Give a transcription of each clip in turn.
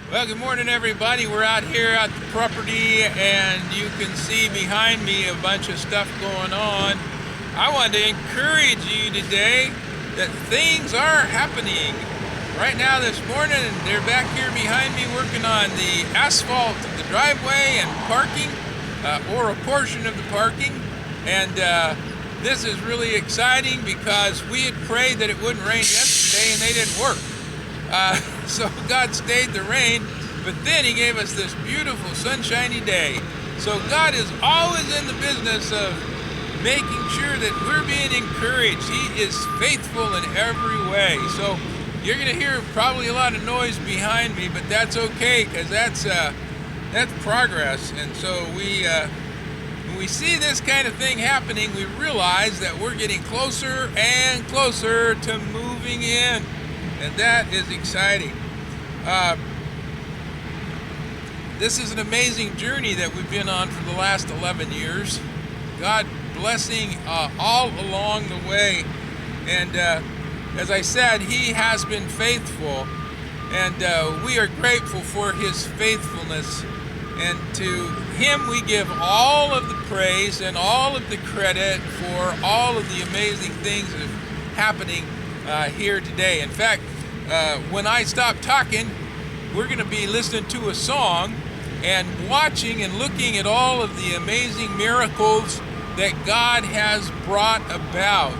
Well, good morning, everybody. We're out here at the property, and you can see behind me a bunch of stuff going on. I want to encourage you today that things are happening. Right now this morning, they're back here behind me working on the asphalt of the driveway and parking, or a portion of the parking. And this is really exciting because we had prayed that it wouldn't rain yesterday, and they didn't work. So God stayed the rain, but then he gave us this beautiful sunshiny day. So God is always in the business of making sure that we're being encouraged. He is faithful in every way. So you're going to hear probably a lot of noise behind me, but that's okay, because that's progress. And so when we see this kind of thing happening, we realize that we're getting closer and closer to moving in. And that is exciting. This is an amazing journey that we've been on for the last 11 years. God blessing all along the way. And as I said, he has been faithful. And we are grateful for his faithfulness. And to him we give all of the praise and all of the credit for all of the amazing things that are happening here today. In fact, when I stop talking, we're going to be listening to a song and watching and looking at all of the amazing miracles that God has brought about.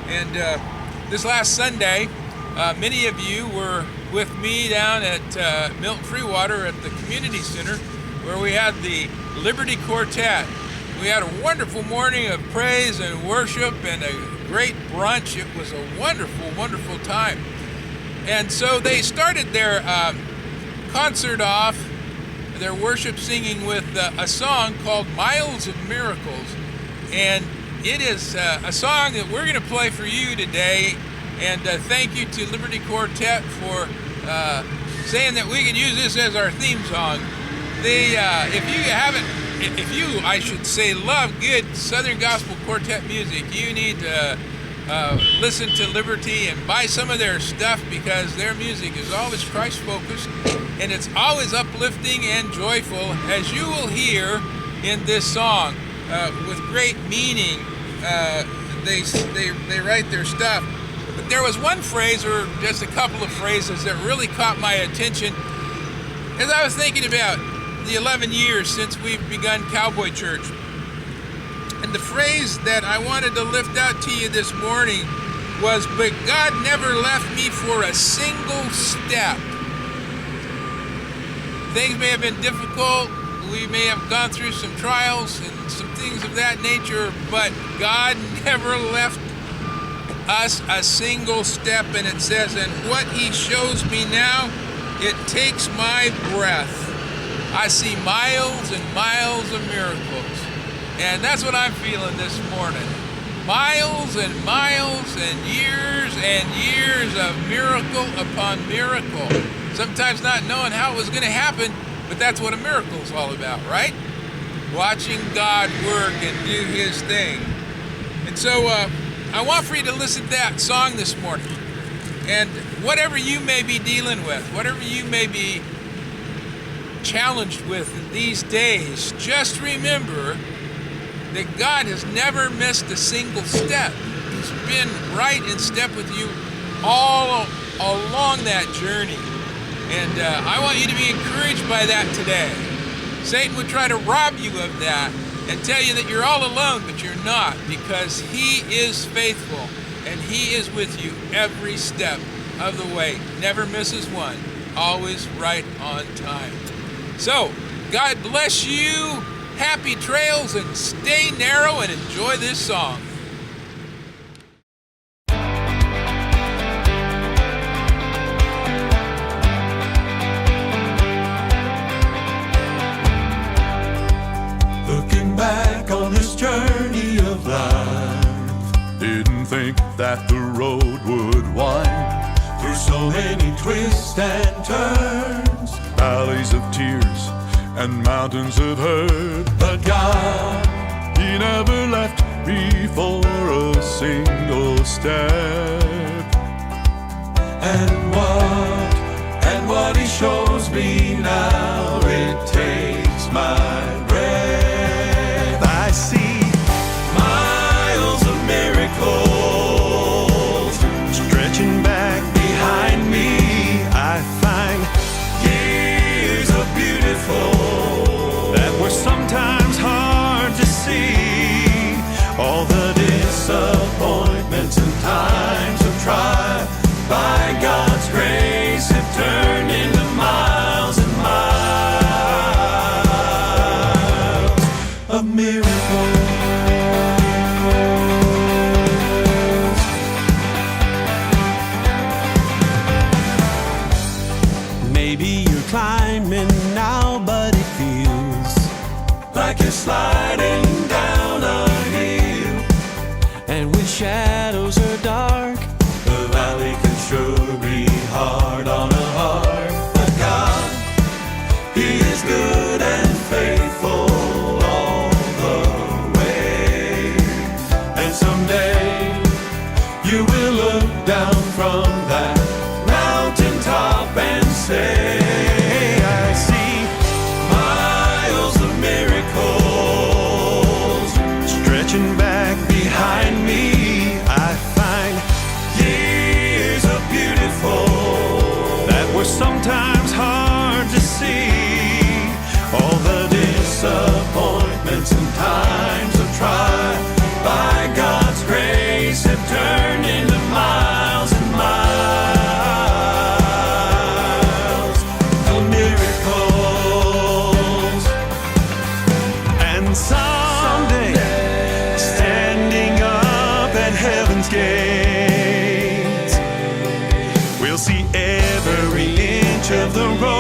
And this last Sunday, many of you were with me down at Milton Freewater at the community center, where we had the Liberty Quartet. We had a wonderful morning of praise and worship and a great brunch. It was a wonderful, wonderful time. And so they started their concert off, their worship singing with a song called Miles of Miracles. And it is a song that we're going to play for you today. And thank you to Liberty Quartet for saying that we can use this as our theme song. If you, I should say, love good Southern Gospel Quartet music, you need to listen to Liberty and buy some of their stuff, because their music is always Christ-focused and it's always uplifting and joyful, as you will hear in this song, with great meaning. They write their stuff. But there was one phrase, or just a couple of phrases, that really caught my attention as I was thinking about the 11 years since we've begun Cowboy Church. And the phrase that I wanted to lift out to you this morning was, "But God never left me for a single step." Things may have been difficult. We may have gone through some trials and some things of that nature, but God never left us a single step. And it says, "And what he shows me now, it takes my breath. I see miles and miles of miracles." And that's what I'm feeling this morning. Miles and miles and years of miracle upon miracle. Sometimes not knowing how it was going to happen, but that's what a miracle is all about, right? Watching God work and do his thing. And so I want for you to listen to that song this morning. And whatever you may be dealing with, whatever you may be challenged with in these days, just remember that God has never missed a single step. He's been right in step with you all along that journey. And I want you to be encouraged by that today. Satan would try to rob you of that and tell you that you're all alone, but you're not, because he is faithful and he is with you every step of the way. Never misses one. Always right on time. So, God bless you. Happy trails, and stay narrow and enjoy this song. Looking back on this journey of life, didn't think that the road would wind through so many twists and turns, valleys of tears and mountains of hurt. But God, he never left me for a single step. And what he shows follows me now, it takes my breath. I see miles of miracles stretching back behind me. I find years of beautiful that were sometimes hard to see. All the disappointments and times of trial, by God's grace, have turned into miles and miles of miracles. Maybe you're climbing now, but it feels like you're sliding down a hill. And when shadows are dark, the valley can sure be hard on a heart. But God, He is good and faithful all the way. And someday you will look down from that mountaintop and say, I see miles of miracles stretching back behind me. I find years of beautiful that were sometimes hard to see. All the disappointments and times of trial, by God's grace, have turned into miles and miles of miracles. And someday, standing up at heaven's gates, we'll see every inch of the road